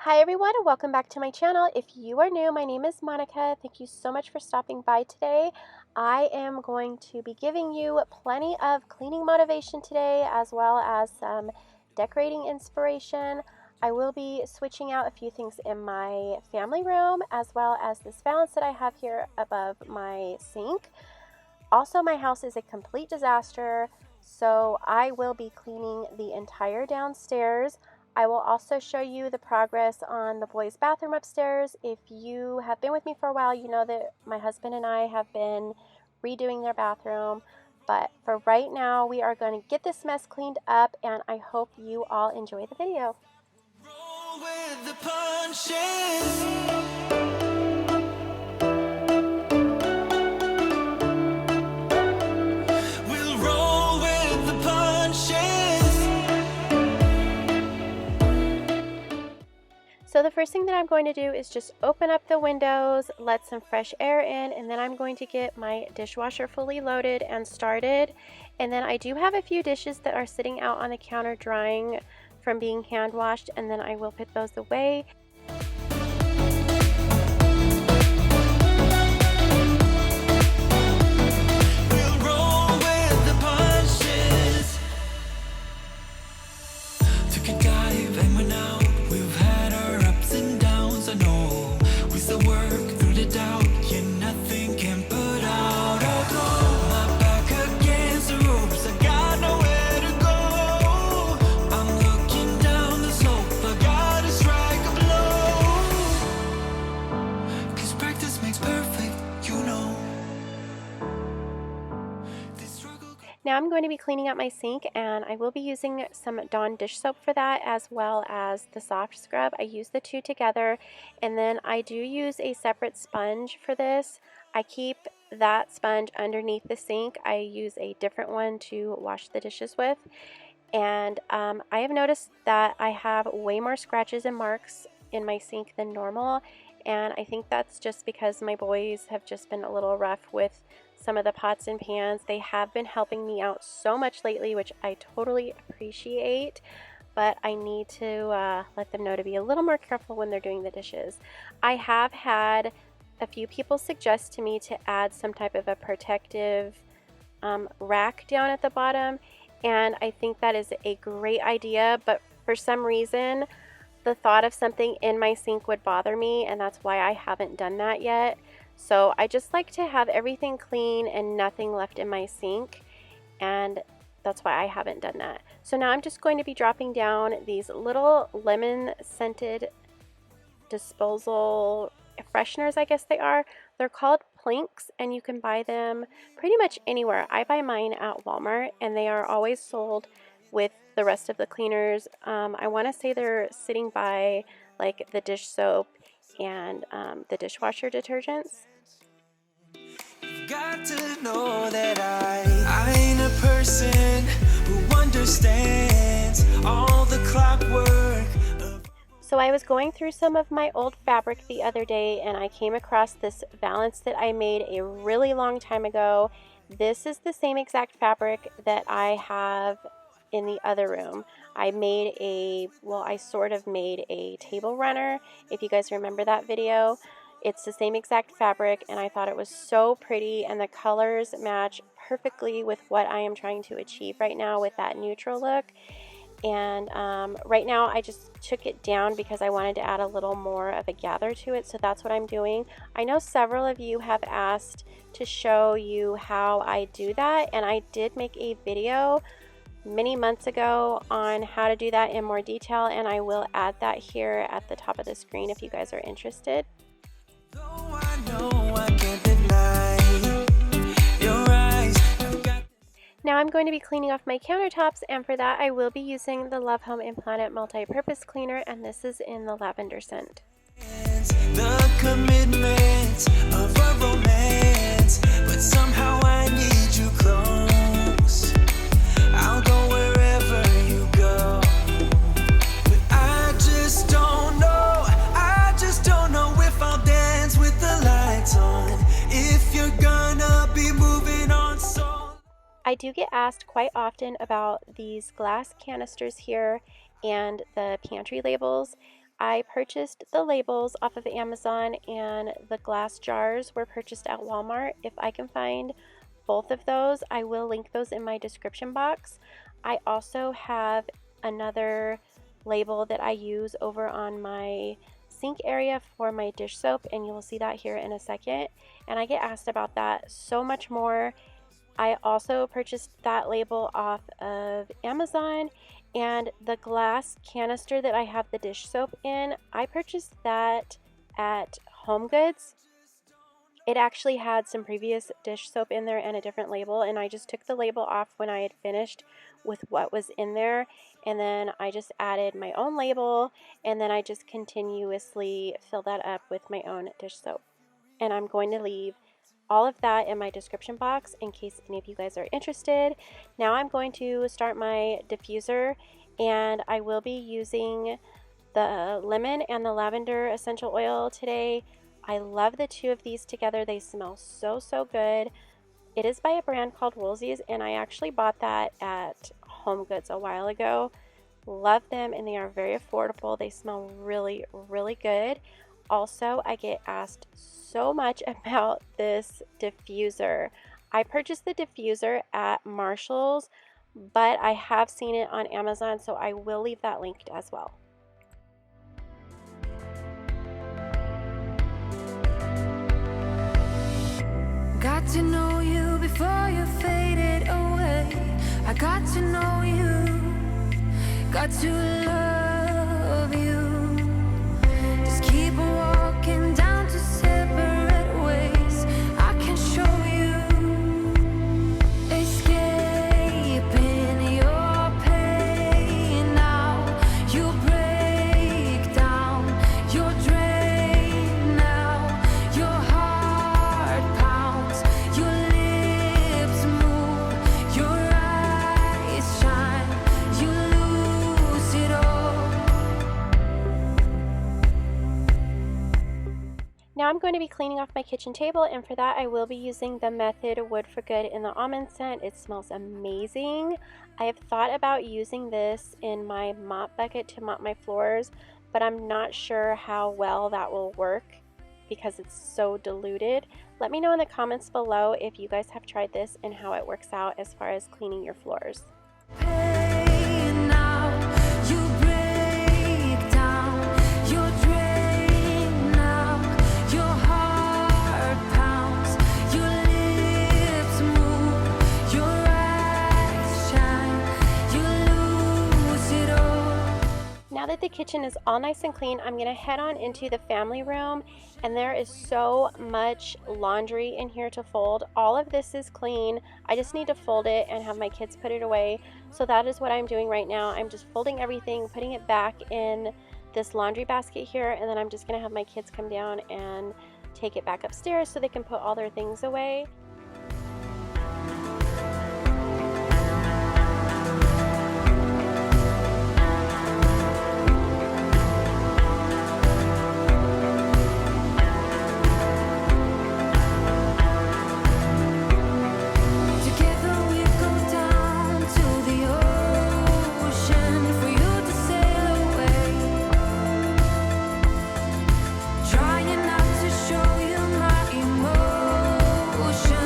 Hi everyone, and welcome back to my channel. If you are new, my name is Monica. Thank you so much for stopping by today. I am going to be giving you plenty of cleaning motivation today, as well as some decorating inspiration. I will be switching out a few things in my family room, as well as this valance that I have here above my sink. Also, my house is a complete disaster, so I will be cleaning the entire downstairs. I will also show you the progress on the boys' bathroom upstairs. If you have been with me for a while, you know that my husband and I have been redoing their bathroom. But for right now, we are going to get this mess cleaned up, and I hope you all enjoy the video. Roll with the punches. So the first thing that I'm going to do is just open up the windows, let some fresh air in, and then I'm going to get my dishwasher fully loaded and started. And then I do have a few dishes that are sitting out on the counter drying from being hand washed, and then I will put those away. Now I'm going to be cleaning up my sink, and I will be using some Dawn dish soap for that, as well as the soft scrub. I use the two together, and then I do use a separate sponge for this. I keep that sponge underneath the sink. I use a different one to wash the dishes with. And I have noticed that I have way more scratches and marks in my sink than normal, and I think that's just because my boys have just been a little rough with some of the pots and pans. They have been helping me out so much lately, which I totally appreciate, but I need to let them know to be a little more careful when they're doing the dishes. I have had a few people suggest to me to add some type of a protective rack down at the bottom, and I think that is a great idea, but for some reason the thought of something in my sink would bother me, and that's why I haven't done that yet. So I just like to have everything clean and nothing left in my sink, and that's why I haven't done that. So now I'm just going to be dropping down these little lemon scented disposal fresheners, I guess they are. They're called Planks, and you can buy them pretty much anywhere. I buy mine at Walmart, and they are always sold with the rest of the cleaners. I want to say they're sitting by like the dish soap and the dishwasher detergents. Got to know that I ain't a person who understands all the clockwork. So I was going through some of my old fabric the other day, and I came across this valance that I made a really long time ago. This is the same exact fabric that I have in the other room. I made I sort of made a table runner, if you guys remember that video. It's the same exact fabric, and I thought it was so pretty, and the colors match perfectly with what I am trying to achieve right now with that neutral look. And right now I just took it down because I wanted to add a little more of a gather to it, so that's what I'm doing. I know several of you have asked to show you how I do that, and I did make a video many months ago on how to do that in more detail, and I will add that here at the top of the screen if you guys are interested. Now I'm going to be cleaning off my countertops, and for that I will be using the Love Home and Planet multi-purpose cleaner, and this is in the lavender scent. The commitment of a romance, but somehow I need you close. I'll go wherever you go, but I just don't know if I'll dance with the lights on, if you're gonna be moving on so. I do get asked quite often about these glass canisters here and the pantry labels. I purchased the labels off of Amazon, and the glass jars were purchased at Walmart. If I can find both of those, I will link those in my description box. I also have another label that I use over on my sink area for my dish soap, and you will see that here in a second. And I get asked about that so much more. I also purchased that label off of Amazon, and the glass canister that I have the dish soap in, I purchased that at Home Goods. It actually had some previous dish soap in there and a different label, and I just took the label off when I had finished with what was in there, and then I just added my own label, and then I just continuously fill that up with my own dish soap. And I'm going to leave all of that in my description box in case any of you guys are interested. Now I'm going to start my diffuser, and I will be using the lemon and the lavender essential oil today. I love the two of these together. They smell so good. It is by a brand called Woolsey's, and I actually bought that at Home Goods a while ago. Love them, and they are very affordable. They smell really good. Also, I get asked so much about this diffuser. I purchased the diffuser at Marshall's, but I have seen it on Amazon, so I will leave that linked as well. Got to know you before you faded away. I got to know you, got to love you. Just keep walking down to separate ways. I can show you, escaping your pain now. You break down, you're drained now. Your heart pounds, your lips move, your eyes shine, you lose it all. Now I'm going to be cleaning off my kitchen table, and for that I will be using the Method Wood for Good in the almond scent. It smells amazing. I have thought about using this in my mop bucket to mop my floors, but I'm not sure how well that will work because it's so diluted. Let me know in the comments below if you guys have tried this and how it works out as far as cleaning your floors. Pain now, you break down, you're drained now. Your heart pounds, your lips move, your eyes shine, you lose it all. Now that the kitchen is all nice and clean, I'm gonna head on into the family room, and there is so much laundry in here to fold. All of this is clean. I just need to fold it and have my kids put it away. So that is what I'm doing right now. I'm just folding everything, putting it back in this laundry basket here, and then I'm just gonna have my kids come down and take it back upstairs so they can put all their things away. Together we go down to the ocean for you to sail away. Trying not to show you my emotion.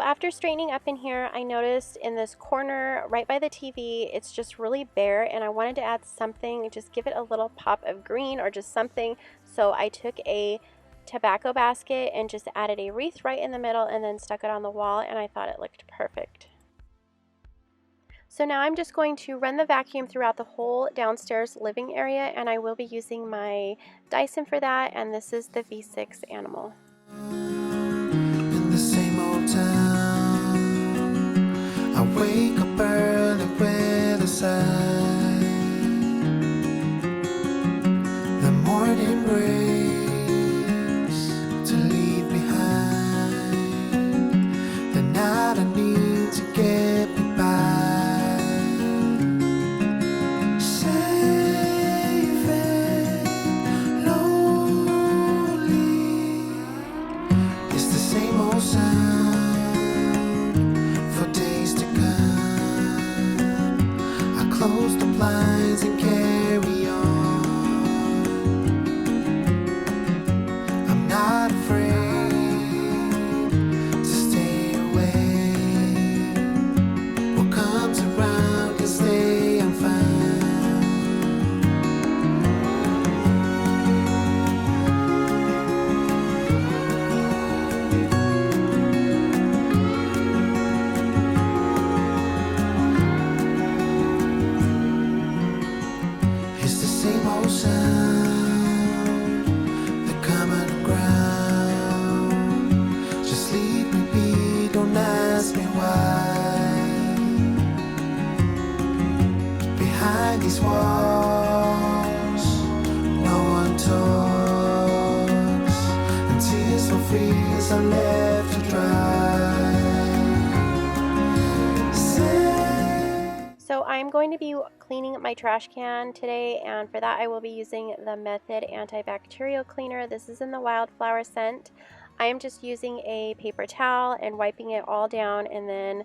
after straightening up in here, I noticed in this corner right by the TV, it's just really bare, and I wanted to add something, just give it a little pop of green or just something. So I took a tobacco basket and just added a wreath right in the middle and then stuck it on the wall, and I thought it looked perfect. So now I'm just going to run the vacuum throughout the whole downstairs living area, and I will be using my Dyson for that, and this is the V6 Animal. In the same old town, I wake up early with a sigh. The morning breaks to leave behind the night I need to get me by. Close the blinds and carry on. I'm not afraid to stay away. What comes around can stay and these walls, no one talks, and tears will freeze are left to dry. So I'm going to be cleaning my trash can today, and for that I will be using the Method antibacterial cleaner. This is in the wildflower scent. I am just using a paper towel and wiping it all down, and then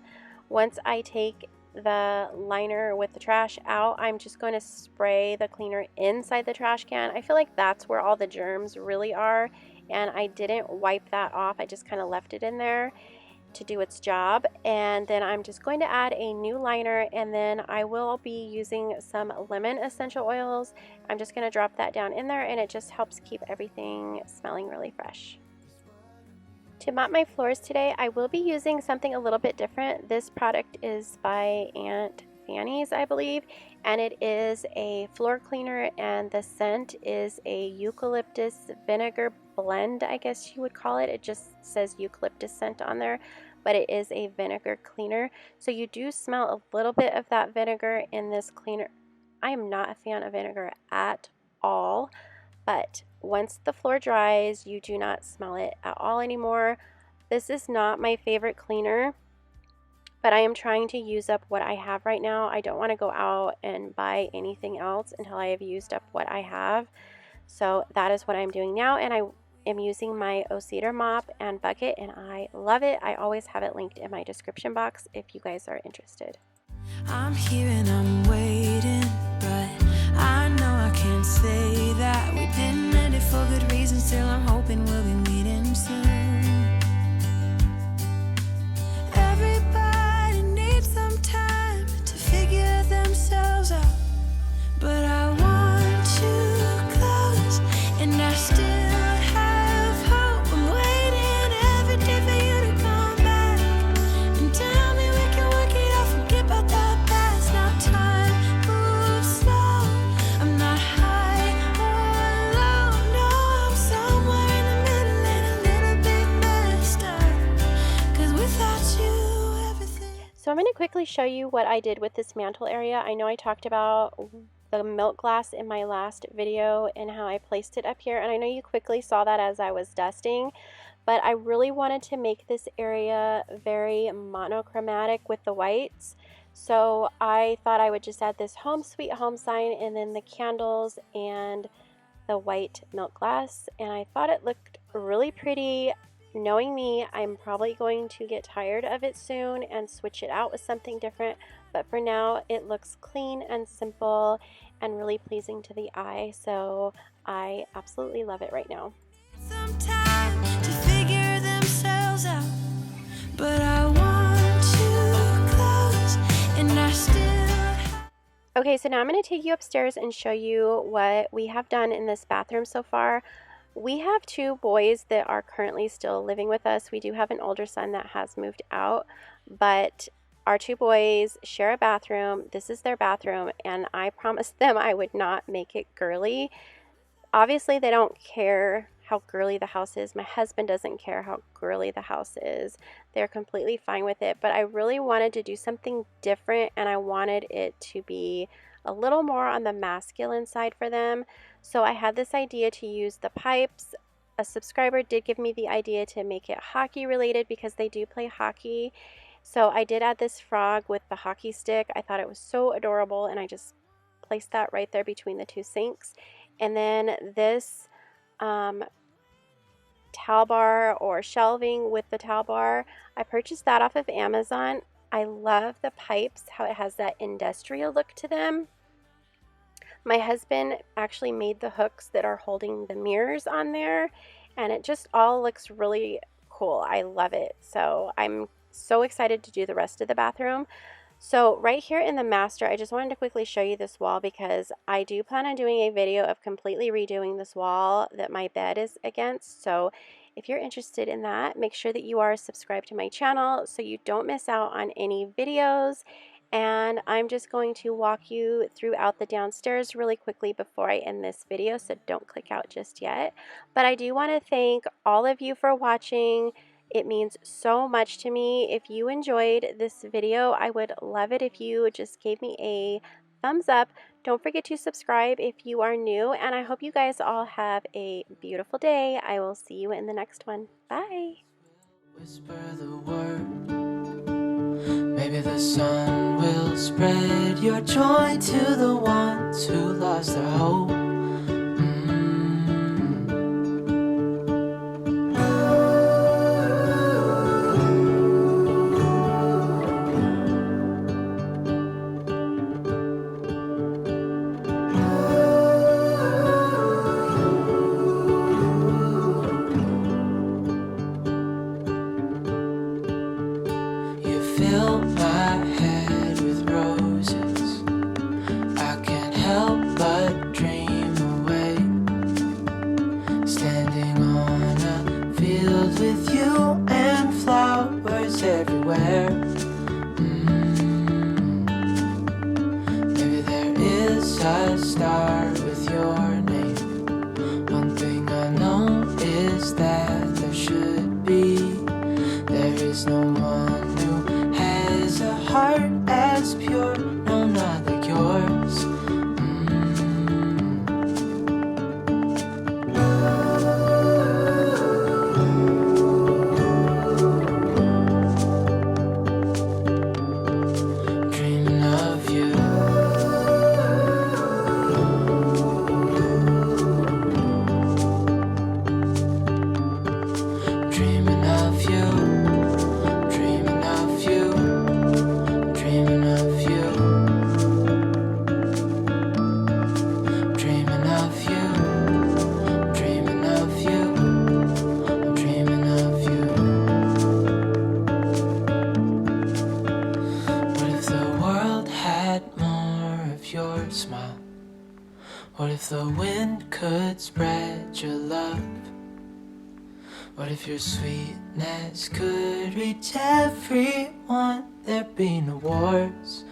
once I take the liner with the trash out, I'm just going to spray the cleaner inside the trash can. I feel like that's where all the germs really are, and I didn't wipe that off. I just kind of left it in there to do its job. And then I'm just going to add a new liner, and then I will be using some lemon essential oils. I'm just going to drop that down in there, and it just helps keep everything smelling really fresh. To mop my floors today, I will be using something a little bit different. This product is by Aunt Fanny's, I believe, and it is a floor cleaner, and the scent is a eucalyptus vinegar blend, I guess you would call it. It just says eucalyptus scent on there, but it is a vinegar cleaner. So you do smell a little bit of that vinegar in this cleaner. I am not a fan of vinegar at all, but once the floor dries, you do not smell it at all anymore. This is not my favorite cleaner, but I am trying to use up what I have right now. I don't want to go out and buy anything else until I have used up what I have. So that is what I'm doing now, and I am using my O-Cedar mop and bucket, and I love it. I always have it linked in my description box if you guys are interested. I'm here and I'm waiting, but I know I can't say that we didn't end it for good reasons. Still I'm hoping we'll be meeting soon. Everybody needs some time to figure themselves out, but I want you close, and I still have hope. I'm waiting every day for you to come back and tell me we can work it out, forget about the past. Now time moves slow, I'm not high or low, no, I'm somewhere in the middle and a little bit messed up, 'cause without you everything. So I'm going to quickly show you what I did with this mantle area. I know I talked about the milk glass in my last video and how I placed it up here, and I know you quickly saw that as I was dusting, but I really wanted to make this area very monochromatic with the whites. So I thought I would just add this home sweet home sign and then the candles and the white milk glass, and I thought it looked really pretty. Knowing me, I'm probably going to get tired of it soon and switch it out with something different, but for now it looks clean and simple and really pleasing to the eye, so I absolutely love it right now. Some time to figure themselves out, but I Okay, so now I'm going to take you upstairs and show you what we have done in this bathroom so far. We have two boys that are currently still living with us. We do have an older son that has moved out, but our two boys share a bathroom. This is their bathroom, and I promised them I would not make it girly. Obviously, they don't care how girly the house is. My husband doesn't care how girly the house is. They're completely fine with it, but I really wanted to do something different, and I wanted it to be a little more on the masculine side for them. So I had this idea to use the pipes. A subscriber did give me the idea to make it hockey related because they do play hockey. So I did add this frog with the hockey stick. I thought it was so adorable, and I just placed that right there between the two sinks. And then this towel bar or shelving with the towel bar, I purchased that off of Amazon. I love the pipes, how it has that industrial look to them. My husband actually made the hooks that are holding the mirrors on there, and it just all looks really cool. I love it. So I'm so excited to do the rest of the bathroom. So right here in the master, I just wanted to quickly show you this wall because I do plan on doing a video of completely redoing this wall that my bed is against. So if you're interested in that, make sure that you are subscribed to my channel so you don't miss out on any videos. And I'm just going to walk you throughout the downstairs really quickly before I end this video, so don't click out just yet. But I do want to thank all of you for watching. It means so much to me. If you enjoyed this video, I would love it if you just gave me a thumbs up. Don't forget to subscribe if you are new, and I hope you guys all have a beautiful day. I will see you in the next one. Bye. Whisper the word. Maybe the sun will spread your joy to the ones who lost their hope. Fill my head with roses. I can't help but dream away. Standing on a field with you and flowers everywhere. Maybe there is a star with your name. One thing I know is that there should be. There is no one a heart as pure, no, not like yours. Dreaming of you. Dreaming of you. Your smile. What if the wind could spread your love? What if your sweetness could reach everyone? There'd be no wars.